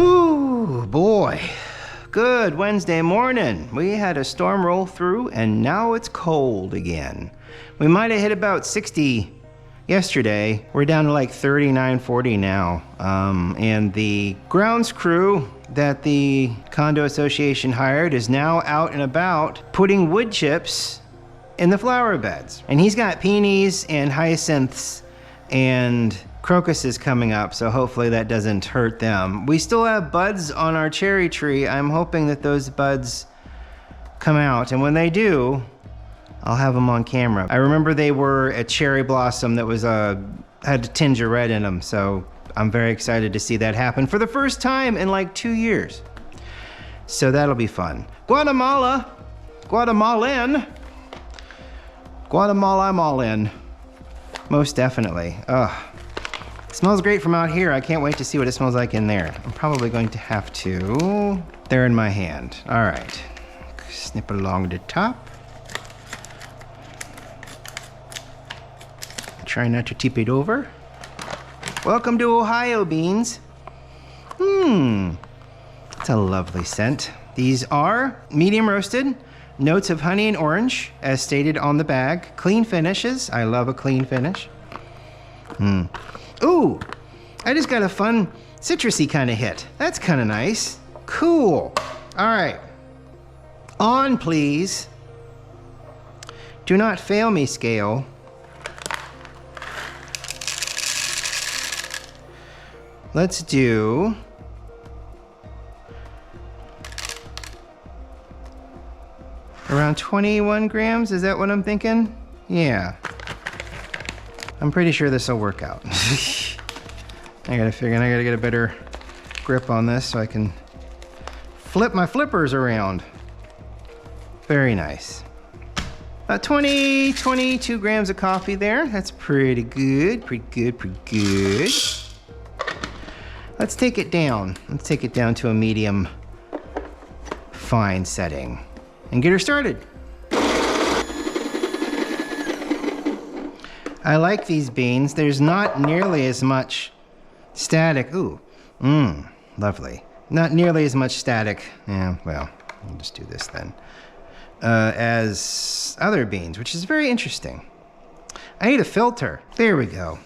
Whew, boy. Good Wednesday morning. We had a storm roll through and now it's cold again. We might have hit about 60 yesterday. We're down to like 39, 40 now. And the grounds crew that the condo association hired is now out and about putting wood chips in the flower beds. And he's got peonies and hyacinths and crocuses coming up, so hopefully that doesn't hurt them. We still have buds on our cherry tree. I'm hoping that those buds come out, and when they do, I'll have them on camera. I remember they were a cherry blossom that was had a tinge of red in them, so I'm very excited to see that happen for the first time in like 2 years. So that'll be fun. Guatemala, Guatemalan. Guatemala, I'm all in. Most definitely. Ugh. It smells great from out here. I can't wait to see what it smells like in there. I'm probably going to have to. They're in my hand. All right. Snip along the top. Try not to tip it over. Welcome to Ohio, beans. It's a lovely scent. These are medium roasted, notes of honey and orange, as stated on the bag. Clean finishes. I love a clean finish. Ooh, I just got a fun citrusy kind of hit. That's kind of nice. Cool. All right. On, please. Do not fail me, scale. Let's do around 21 grams. Is that what I'm thinking? Yeah. I'm pretty sure this will work out. I gotta get a better grip on this so I can flip my flippers around. Very nice. About 22 grams of coffee there. That's pretty good, pretty good. Let's take it down. Let's take it down to a medium fine setting and get her started. I like these beans. There's not nearly as much static. Ooh, lovely. Not nearly as much static. Yeah, well, I'll just do this then. As other beans, which is very interesting. I need a filter. There we go.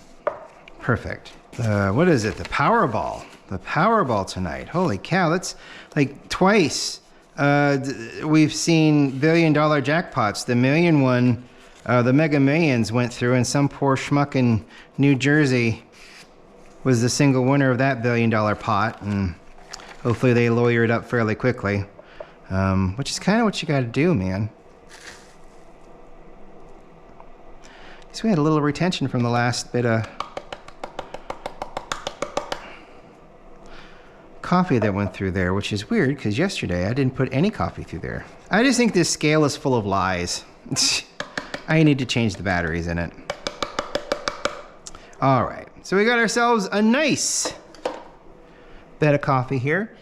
Perfect. What is it? The Powerball. The Powerball tonight. Holy cow, that's like twice. We've seen billion-dollar jackpots. The million one, the Mega Millions went through, and some poor schmuck in New Jersey was the single winner of that billion-dollar pot, and hopefully they lawyer it up fairly quickly, which is kind of what you got to do, man. So we had a little retention from the last bit of coffee that went through there, which is weird because yesterday I didn't put any coffee through there. I just think this scale is full of lies. I need to change the batteries in it. All right, so we got ourselves a nice bed of coffee here.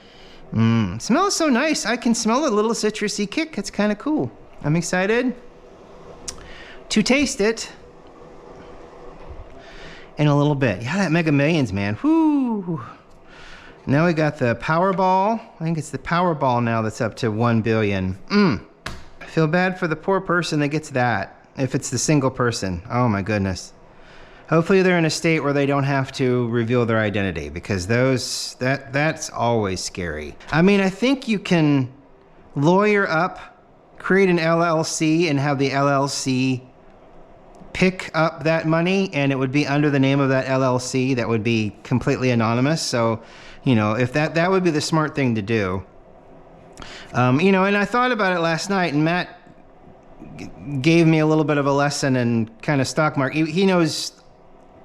Smells so nice. I can smell a little citrusy kick. It's kind of cool. I'm excited to taste it in a little bit. Yeah, that Mega Millions, man. Whoo. Now we got the Powerball. I think it's the Powerball now that's up to 1 billion. I feel bad for the poor person that gets that. If it's the single person, oh my goodness. Hopefully they're in a state where they don't have to reveal their identity, because that's always scary. I mean, I think you can lawyer up, create an LLC, and have the LLC pick up that money, and it would be under the name of that LLC. That would be completely anonymous. So, you know, if that would be the smart thing to do. You know, and I thought about it last night, and Matt gave me a little bit of a lesson in kind of stock market. He knows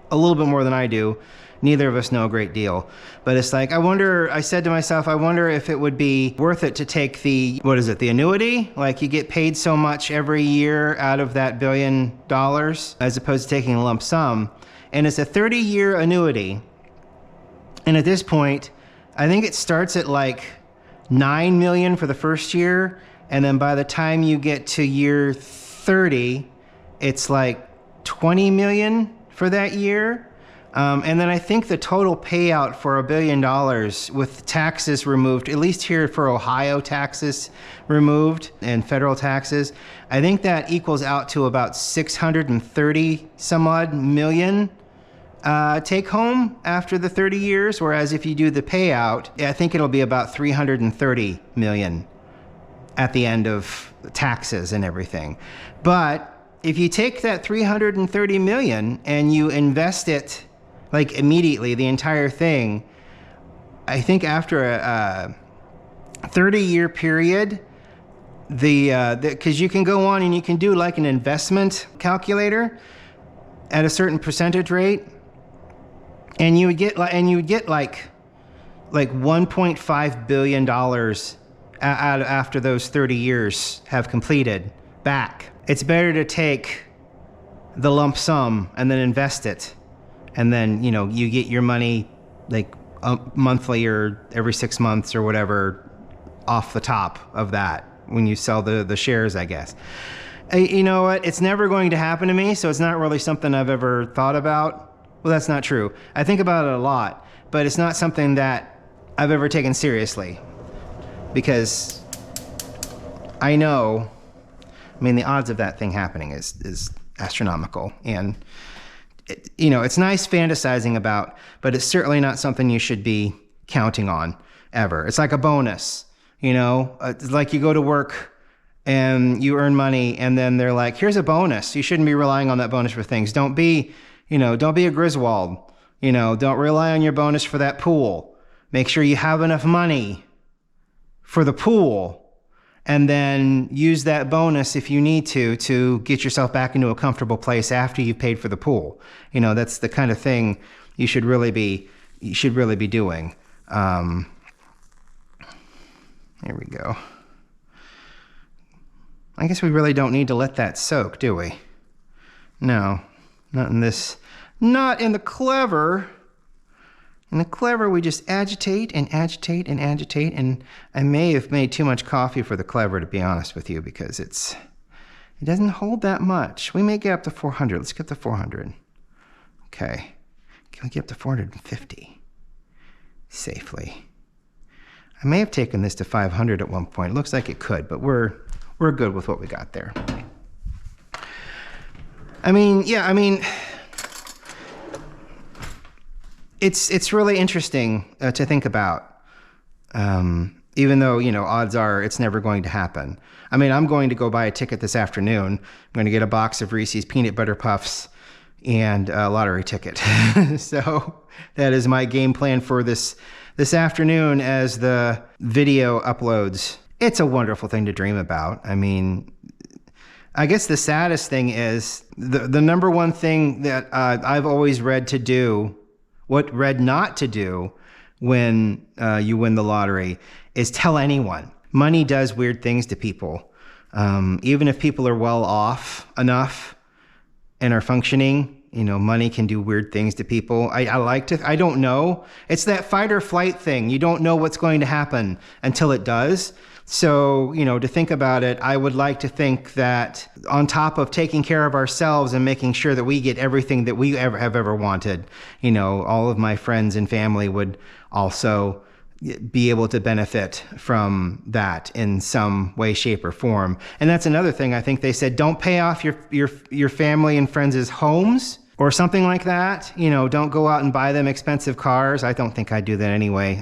a little bit more than I do. Neither of us know a great deal. But it's like, I said to myself, I wonder if it would be worth it to take the, the annuity? Like you get paid so much every year out of that $1 billion as opposed to taking a lump sum. And it's a 30-year annuity. And at this point, I think it starts at like 9 million for the first year. And then by the time you get to year 30, it's like 20 million for that year. And then I think the total payout for $1 billion with taxes removed, at least here for Ohio, taxes removed and federal taxes, I think that equals out to about 630 some odd million take home after the 30 years. Whereas if you do the payout, I think it'll be about 330 million at the end of taxes and everything. But if you take that 330 million and you invest it like immediately, the entire thing, I think after a 30-year period, because you can go on and you can do like an investment calculator at a certain percentage rate, and you would get like $1.5 billion after those 30 years have completed back. It's better to take the lump sum and then invest it. And then, you get your money like monthly or every 6 months or whatever off the top of that when you sell the shares, I guess. You know what? It's never going to happen to me, so it's not really something I've ever thought about. Well, that's not true. I think about it a lot, but it's not something that I've ever taken seriously because I know, the odds of that thing happening is astronomical. And it's nice fantasizing about, but it's certainly not something you should be counting on ever. It's like a bonus, It's like you go to work and you earn money and then they're like, here's a bonus. You shouldn't be relying on that bonus for things. Don't be a Griswold. Don't rely on your bonus for that pool. Make sure you have enough money for the pool, and then use that bonus if you need to get yourself back into a comfortable place after you've paid for the pool. That's the kind of thing you should really be doing. Here we go. I guess we really don't need to let that soak, do we? No, not in this. Not in the clever. In the clever, we just agitate and agitate and agitate, and I may have made too much coffee for the clever, to be honest with you, because it doesn't hold that much. We may get up to 400. Let's get to 400. Okay. Can we get up to 450 safely? I may have taken this to 500 at one point. It looks like it could, but we're good with what we got there. It's really interesting to think about, even though, odds are it's never going to happen. I'm going to go buy a ticket this afternoon. I'm going to get a box of Reese's Peanut Butter Puffs and a lottery ticket. So that is my game plan for this afternoon as the video uploads. It's a wonderful thing to dream about. I guess the saddest thing is the number one thing that I've always read not to do when you win the lottery is tell anyone. Money does weird things to people. Even if people are well off enough and are functioning, money can do weird things to people. I don't know. It's that fight or flight thing. You don't know what's going to happen until it does. So, to think about it, I would like to think that on top of taking care of ourselves and making sure that we get everything that we have ever wanted, all of my friends and family would also be able to benefit from that in some way, shape, or form. And that's another thing. I think they said, don't pay off your family and friends' homes or something like that. Don't go out and buy them expensive cars. I don't think I'd do that anyway.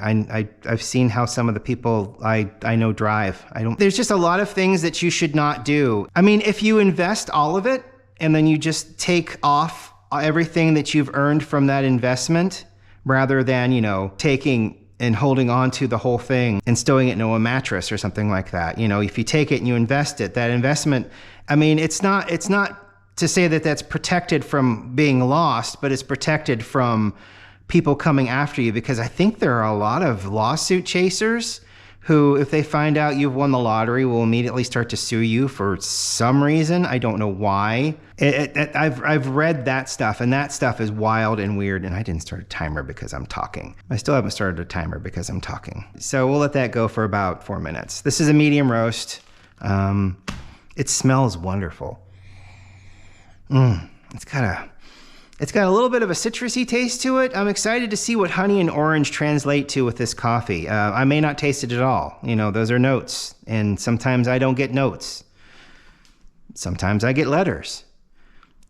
I've seen how some of the people I know drive. There's just a lot of things that you should not do. If you invest all of it and then you just take off everything that you've earned from that investment rather than, taking and holding on to the whole thing and stowing it into a mattress or something like that. If you take it and you invest it, that investment, it's not to say that that's protected from being lost, but it's protected from people coming after you, because I think there are a lot of lawsuit chasers who, if they find out you've won the lottery, will immediately start to sue you for some reason. I don't know why. I've read that stuff, and that stuff is wild and weird, and I didn't start a timer because I'm talking. I still haven't started a timer because I'm talking. So we'll let that go for about 4 minutes. This is a medium roast. It smells wonderful. It's got It's got a little bit of a citrusy taste to it. I'm excited to see what honey and orange translate to with this coffee. I may not taste it at all. You know, those are notes. And sometimes I don't get notes. Sometimes I get letters.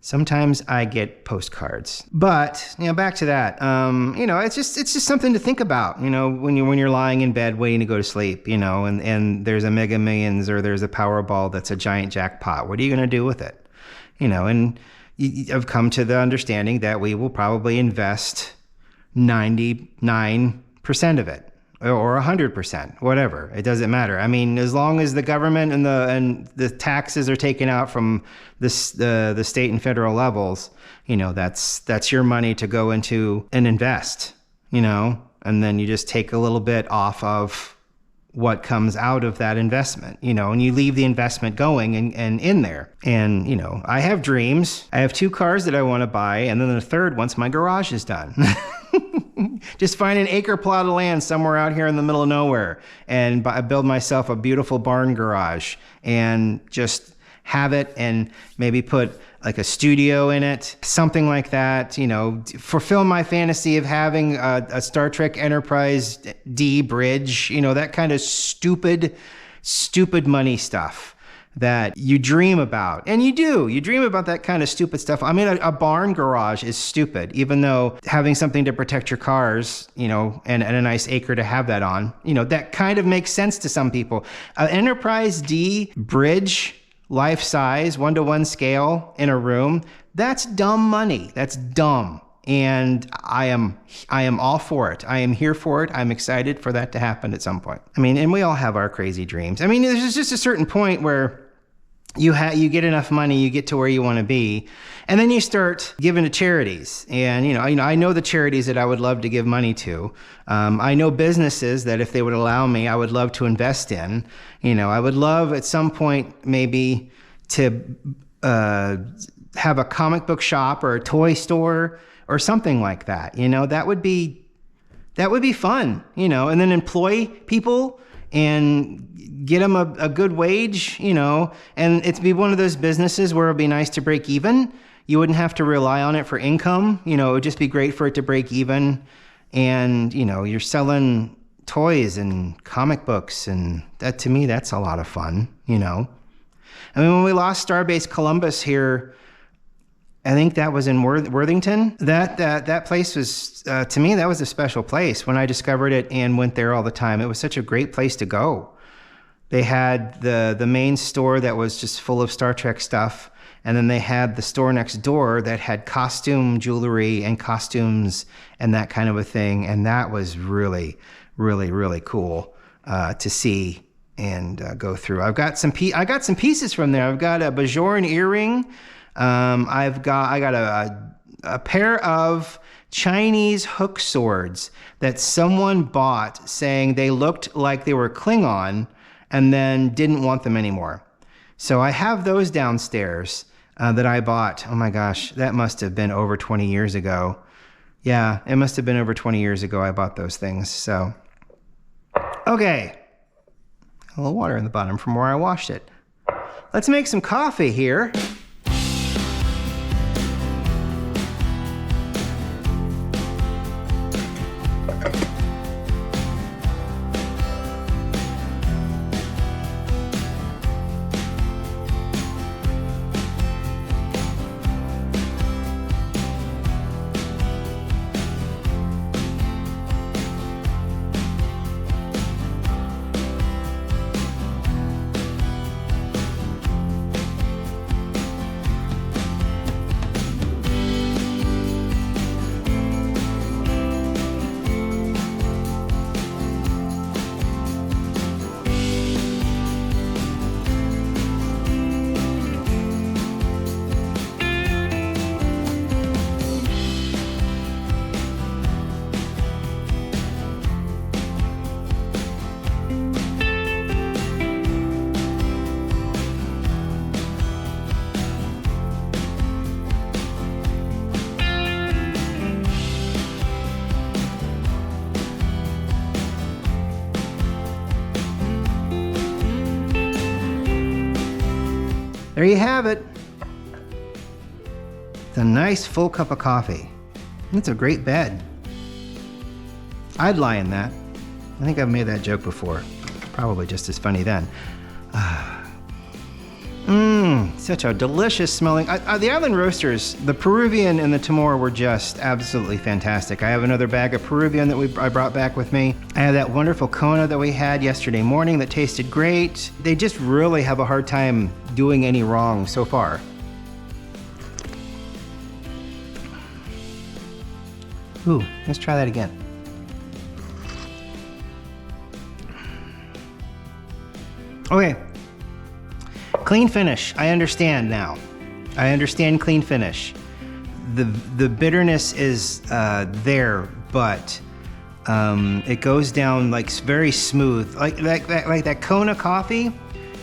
Sometimes I get postcards. But, you know, back to that. You know, it's just something to think about, you know, when you're lying in bed waiting to go to sleep, you know, and there's a Mega Millions or there's a Powerball that's a giant jackpot. What are you going to do with it? You know, and I've come to the understanding that we will probably invest 99% of it or 100%, whatever. It doesn't matter. I mean, as long as the government and the taxes are taken out from the state and federal levels, you know, that's your money to go into and invest, you know, and then you just take a little bit off of what comes out of that investment, you know, and you leave the investment going and in there. And, you know, I have dreams. I have 2 cars that I want to buy, and then the third once my garage is done. Just find an acre plot of land somewhere out here in the middle of nowhere and build myself a beautiful barn garage and just have it and maybe put like a studio in it, something like that, you know, fulfill my fantasy of having a Star Trek Enterprise D bridge, you know, that kind of stupid money stuff that you dream about. And you dream about that kind of stupid stuff. I mean, a barn garage is stupid, even though having something to protect your cars, you know, and a nice acre to have that on, you know, that kind of makes sense to some people. An Enterprise D bridge, life size, 1-to-1 scale in a room, that's dumb money. That's dumb. And I am all for it. I am here for it. I'm excited for that to happen at some point. I mean, and we all have our crazy dreams. I mean, there's just a certain point where you get enough money, you get to where you want to be, and then you start giving to charities. And, you know, I know the charities that I would love to give money to. I know businesses that if they would allow me, I would love to invest in. You know, I would love at some point maybe to have a comic book shop or a toy store or something like that. You know, that would be fun, you know, and then employ people and get them a good wage, you know, and it'd be one of those businesses where it'd be nice to break even. You wouldn't have to rely on it for income. You know, it would just be great for it to break even. And, you know, you're selling toys and comic books, and that, to me, that's a lot of fun, you know. I mean, when we lost Starbase Columbus here, I think that was in Worthington. That place was, to me, that was a special place when I discovered it and went there all the time. It was such a great place to go. They had the main store that was just full of Star Trek stuff. And then they had the store next door that had costume jewelry and costumes and that kind of a thing. And that was really, really, really cool to see and go through. I got some pieces from there. I've got a Bajoran earring. I got a pair of Chinese hook swords that someone bought saying they looked like they were Klingon and then didn't want them anymore. So I have those downstairs that I bought. Oh my gosh, that must have been over 20 years ago. Yeah, it must have been over 20 years ago I bought those things. So, okay. A little water in the bottom from where I washed it. Let's make some coffee here. There you have it. It's a nice full cup of coffee. It's a great bed. I'd lie in that. I think I've made that joke before. Probably just as funny then. Such a delicious smelling. The Island Roasters, the Peruvian and the Timor were just absolutely fantastic. I have another bag of Peruvian that I brought back with me. I have that wonderful Kona that we had yesterday morning that tasted great. They just really have a hard time doing any wrong so far. Ooh, let's try that again. Okay. Clean finish. I understand now. I understand clean finish. The bitterness is there, but it goes down like very smooth. Like that Kona coffee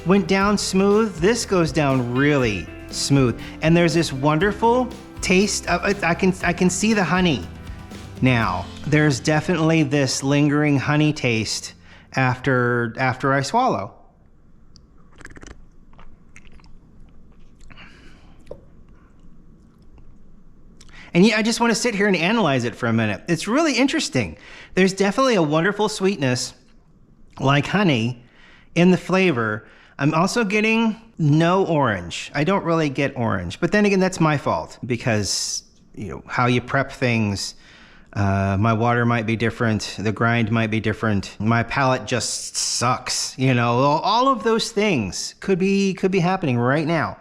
went down smooth. This goes down really smooth, and there's this wonderful taste. I can see the honey now. There's definitely this lingering honey taste after I swallow. And yeah, I just want to sit here and analyze it for a minute. It's really interesting. There's definitely a wonderful sweetness, like honey, in the flavor. I'm also getting no orange. I don't really get orange. But then again, that's my fault because, how you prep things. My water might be different. The grind might be different. My palate just sucks. All of those things could be happening right now.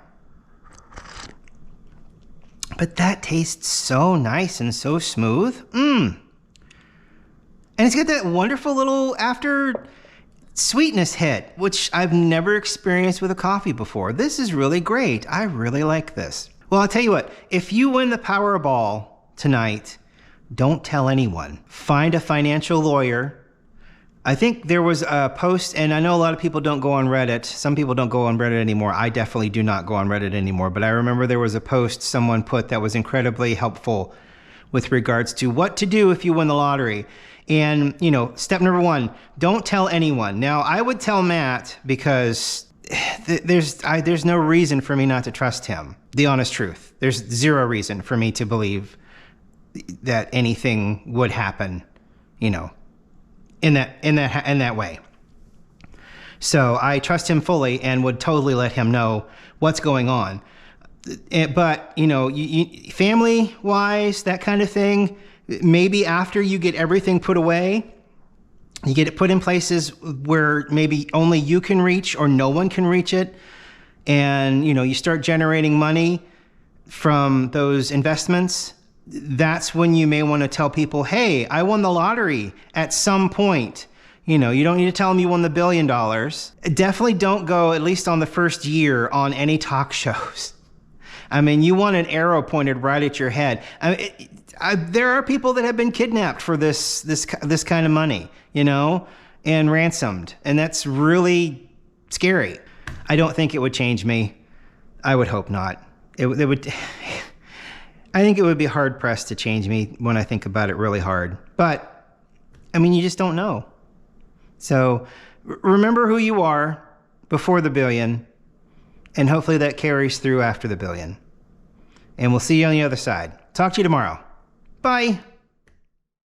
But that tastes so nice and so smooth. And it's got that wonderful little after sweetness hit, which I've never experienced with a coffee before. This is really great. I really like this. Well, I'll tell you what, if you win the Powerball tonight, don't tell anyone. Find a financial lawyer. I think there was a post, and I know a lot of people don't go on Reddit. Some people don't go on Reddit anymore. I definitely do not go on Reddit anymore. But I remember there was a post someone put that was incredibly helpful with regards to what to do if you win the lottery. And, step number 1, don't tell anyone. Now, I would tell Matt because there's no reason for me not to trust him. The honest truth. There's zero reason for me to believe that anything would happen, in that way. So I trust him fully and would totally let him know what's going on. But, family-wise, that kind of thing, maybe after you get everything put away, you get it put in places where maybe only you can reach or no one can reach it, and, you start generating money from those investments, that's when you may want to tell people, hey, I won the lottery at some point. You don't need to tell them you won the $1 billion. Definitely don't go, at least on the first year, on any talk shows. I mean, you want an arrow pointed right at your head. There are people that have been kidnapped for this kind of money, and ransomed. And that's really scary. I don't think it would change me. I would hope not. It would... I think it would be hard-pressed to change me when I think about it really hard. But, you just don't know. So remember who you are before the billion, and hopefully that carries through after the billion. And we'll see you on the other side. Talk to you tomorrow. Bye.